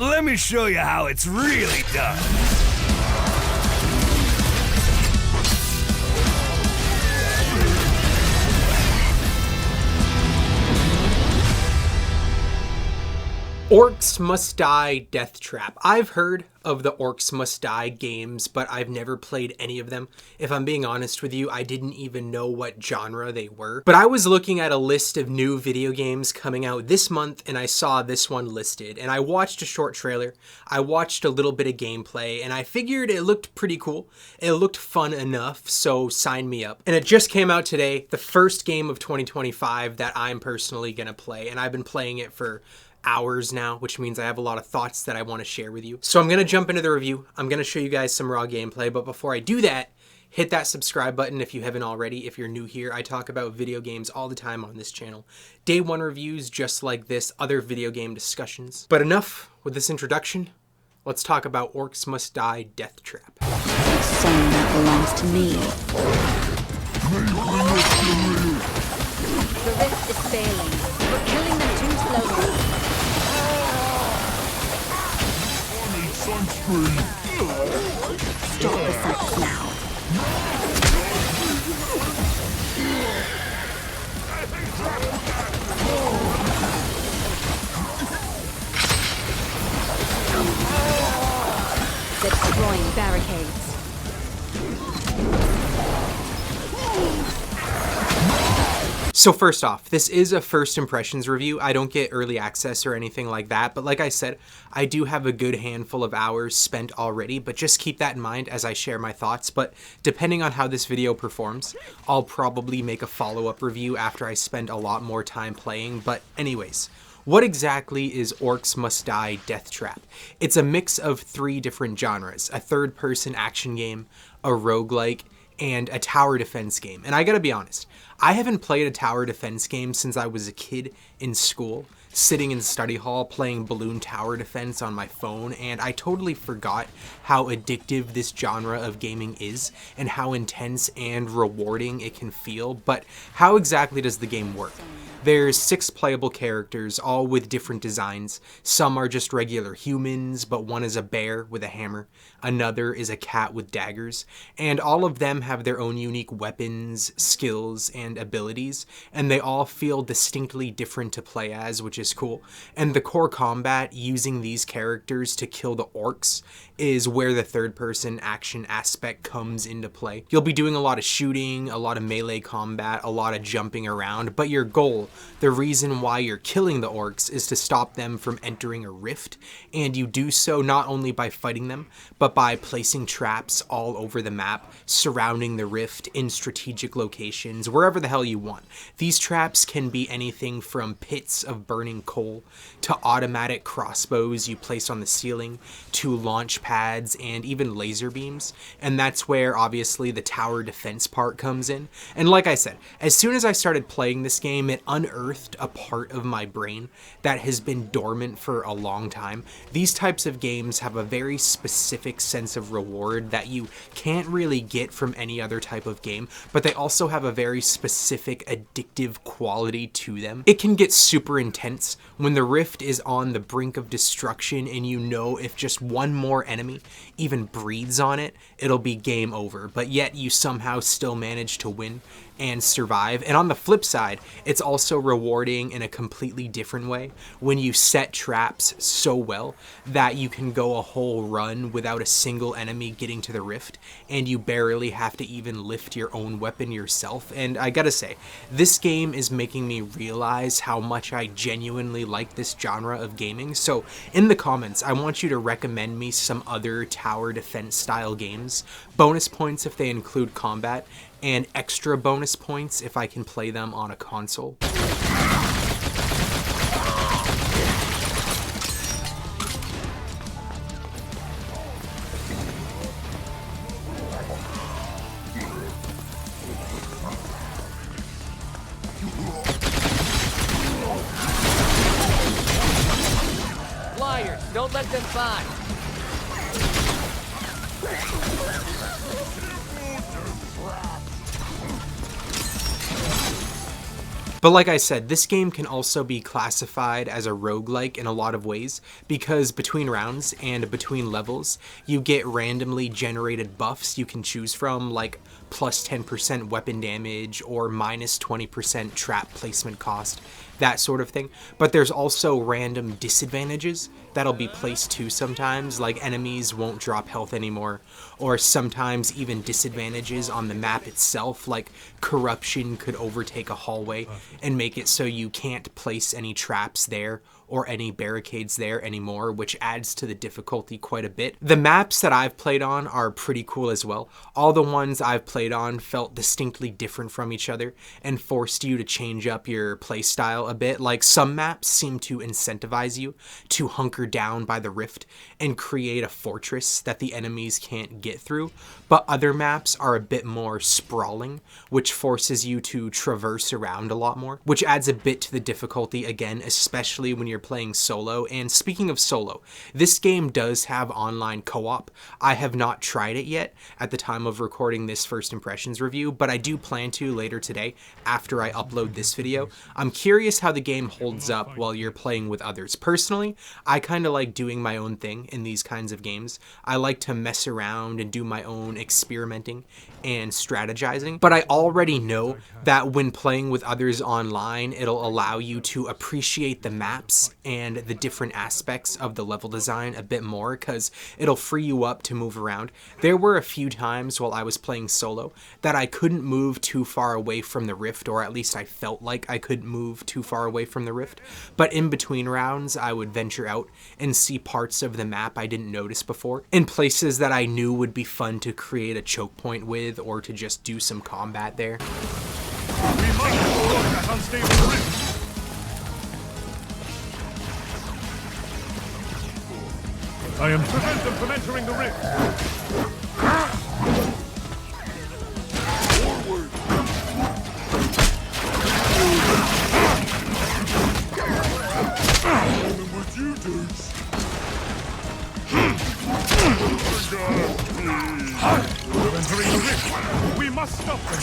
Let me show you how it's really done. Orcs Must Die Deathtrap. I've heard of the Orcs Must Die games, but I've never played any of them. If I'm being honest with you, I didn't even know what genre they were. But I was looking at a list of new video games coming out this month, and I saw this one listed. And I watched a short trailer, I watched a little bit of gameplay, and I figured it looked pretty cool. It looked fun enough, so sign me up. And it just came out today, the first game of 2025 that I'm personally gonna play, and I've been playing it for hours now, which means I have a lot of thoughts that I want to share with you. So I'm going to jump into the review. I'm going to show you guys some raw gameplay, but before I do that, hit that subscribe button if you haven't already. If you're new here, I talk about video games all the time on this channel. Day one reviews just like this, other video game discussions. But enough with this introduction. Let's talk about Orcs Must Die Deathtrap. It's something that belongs to me. The rift is failing. We're killing them too slowly. Stop the fight now. They're destroying barricades. So first off, this is a first impressions review. I don't get early access or anything like that, but like I said, I do have a good handful of hours spent already, but just keep that in mind as I share my thoughts. But depending on how this video performs, I'll probably make a follow-up review after I spend a lot more time playing. But anyways, what exactly is Orcs Must Die Deathtrap? It's a mix of 3 different genres: a third-person action game, a roguelike, and a tower defense game. And I gotta be honest, I haven't played a tower defense game since I was a kid in school, sitting in study hall playing balloon tower defense on my phone, and I totally forgot how addictive this genre of gaming is and how intense and rewarding it can feel. But how exactly does the game work? There's 6 playable characters, all with different designs. Some are just regular humans, but one is a bear with a hammer. Another is a cat with daggers. And all of them have their own unique weapons, skills, and abilities. And they all feel distinctly different to play as, which is cool. And the core combat using these characters to kill the orcs is where the third-person action aspect comes into play. You'll be doing a lot of shooting, a lot of melee combat, a lot of jumping around, but your goal, the reason why you're killing the orcs, is to stop them from entering a rift, and you do so not only by fighting them, but by placing traps all over the map, surrounding the rift in strategic locations, wherever the hell you want. These traps can be anything from pits of burning coal, to automatic crossbows you place on the ceiling, to launch pads, and even laser beams. And that's where obviously the tower defense part comes in. And like I said, as soon as I started playing this game, it unearthed a part of my brain that has been dormant for a long time. These types of games have a very specific sense of reward that you can't really get from any other type of game, but they also have a very specific addictive quality to them. It can get super intense when the rift is on the brink of destruction and you know if just one more enemy even breathes on it, it'll be game over, but yet you somehow still manage to win and survive. And on the flip side, it's also rewarding in a completely different way when you set traps so well that you can go a whole run without a single enemy getting to the rift, and you barely have to even lift your own weapon yourself. And I gotta say, this game is making me realize how much I genuinely like this genre of gaming. So in the comments, I want you to recommend me some other tower defense style games, bonus points if they include combat, and extra bonus points if I can play them on a console. Flyers, don't let them by. But like I said, this game can also be classified as a roguelike in a lot of ways, because between rounds and between levels, you get randomly generated buffs you can choose from, like plus 10% weapon damage or minus 20% trap placement cost, that sort of thing. But there's also random disadvantages that'll be placed too sometimes, like enemies won't drop health anymore, or sometimes even disadvantages on the map itself, like corruption could overtake a hallway and make it so you can't place any traps there or any barricades there anymore, which adds to the difficulty quite a bit. The maps that I've played on are pretty cool as well. All the ones I've played on felt distinctly different from each other and forced you to change up your playstyle a bit. Like some maps seem to incentivize you to hunker down by the rift and create a fortress that the enemies can't get through, but other maps are a bit more sprawling, which forces you to traverse around a lot more, which adds a bit to the difficulty again, especially when you're playing solo. And speaking of solo, this game does have online co-op. I have not tried it yet at the time of recording this first impressions review, but I do plan to later today after I upload this video. I'm curious how the game holds up while you're playing with others. Personally, I kind of like doing my own thing in these kinds of games. I like to mess around and do my own experimenting and strategizing, but I already know that when playing with others online, it'll allow you to appreciate the maps and the different aspects of the level design a bit more, because it'll free you up to move around. There were a few times while I was playing solo that I couldn't move too far away from the rift, or at least I felt like I couldn't move too far away from the rift, but in between rounds I would venture out and see parts of the map I didn't notice before, in places that I knew would be fun to create a choke point with, or to just do some combat there. We might destroy that unstable rift. I am to prevent them from entering the rift. Forward. With you dudes. They're entering the rift. We must stop them.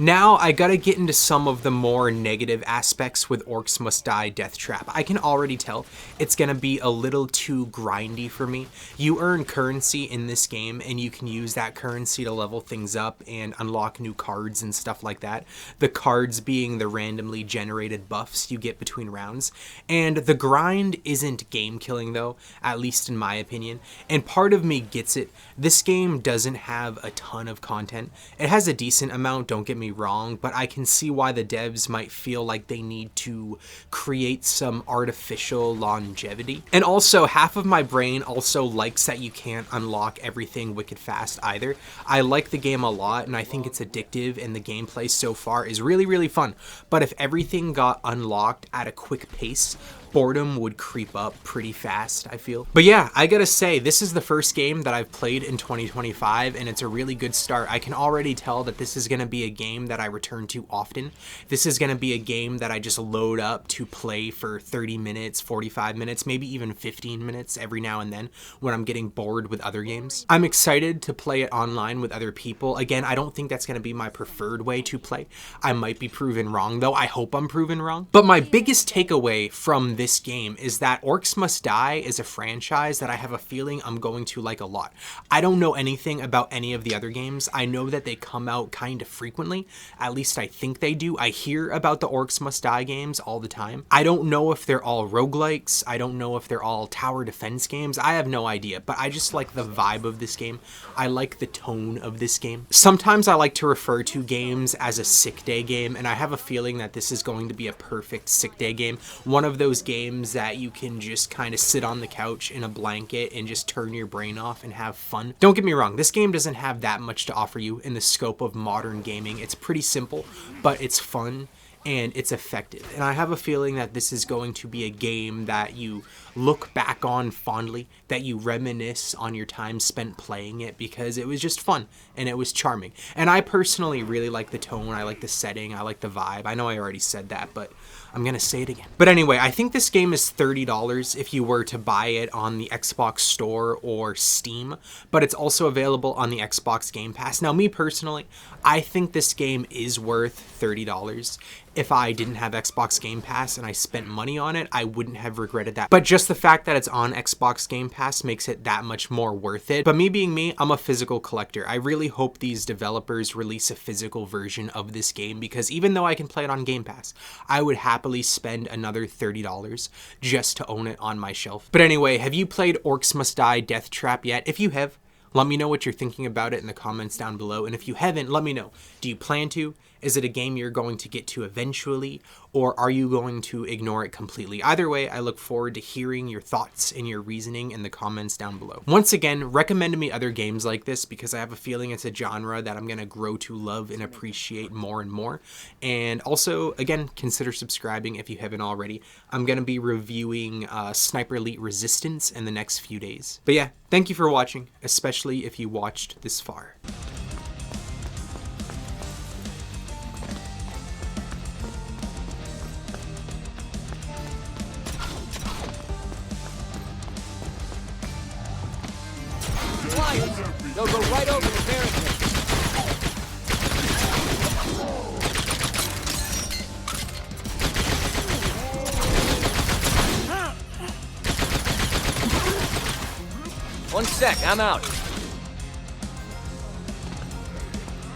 Now, I gotta get into some of the more negative aspects with Orcs Must Die Deathtrap. I can already tell it's gonna be a little too grindy for me. You earn currency in this game, and you can use that currency to level things up and unlock new cards and stuff like that. The cards being the randomly generated buffs you get between rounds. And the grind isn't game killing though, at least in my opinion. And part of me gets it. This game doesn't have a ton of content. It has a decent amount, don't get me wrong, but I can see why the devs might feel like they need to create some artificial longevity. And also, half of my brain also likes that you can't unlock everything wicked fast either. I like the game a lot, and I think it's addictive, and the gameplay so far is really, really fun. But if everything got unlocked at a quick pace, boredom would creep up pretty fast, I feel. But yeah, I gotta say, this is the first game that I've played in 2025, and it's a really good start. I can already tell that this is gonna be a game that I return to often. This is gonna be a game that I just load up to play for 30 minutes, 45 minutes, maybe even 15 minutes every now and then when I'm getting bored with other games. I'm excited to play it online with other people. Again, I don't think that's gonna be my preferred way to play. I might be proven wrong though. I hope I'm proven wrong. But my biggest takeaway from this game is that Orcs Must Die is a franchise that I have a feeling I'm going to like a lot. I don't know anything about any of the other games. I know that they come out kind of frequently. At least I think they do. I hear about the Orcs Must Die games all the time. I don't know if they're all roguelikes. I don't know if they're all tower defense games. I have no idea, but I just like the vibe of this game. I like the tone of this game. Sometimes I like to refer to games as a sick day game, and I have a feeling that this is going to be a perfect sick day game. One of those games that you can just kind of sit on the couch in a blanket and just turn your brain off and have fun. Don't get me wrong, this game doesn't have that much to offer you in the scope of modern gaming. It's pretty simple, but it's fun and it's effective. And I have a feeling that this is going to be a game that you look back on fondly, that you reminisce on your time spent playing it, because it was just fun and it was charming. And I personally really like the tone, I like the setting, I like the vibe. I know I already said that, but I'm gonna say it again. But anyway, I think this game is $30 if you were to buy it on the Xbox Store or Steam, but it's also available on the Xbox Game Pass. Now, me personally, I think this game is worth $30. If I didn't have Xbox Game Pass and I spent money on it, I wouldn't have regretted that. But just the fact that it's on Xbox Game Pass makes it that much more worth it. But me being me, I'm a physical collector. I really hope these developers release a physical version of this game, because even though I can play it on Game Pass, I would happily spend another $30 just to own it on my shelf. But anyway, have you played Orcs Must Die Deathtrap yet? If you have, let me know what you're thinking about it in the comments down below. And if you haven't, let me know. Do you plan to? Is it a game you're going to get to eventually, or are you going to ignore it completely? Either way, I look forward to hearing your thoughts and your reasoning in the comments down below. Once again, recommend me other games like this, because I have a feeling it's a genre that I'm going to grow to love and appreciate more and more. And also, again, consider subscribing if you haven't already. I'm going to be reviewing Sniper Elite Resistance in the next few days. But yeah, thank you for watching, especially if you watched this far. They'll go right over the barricade. One sec, I'm out.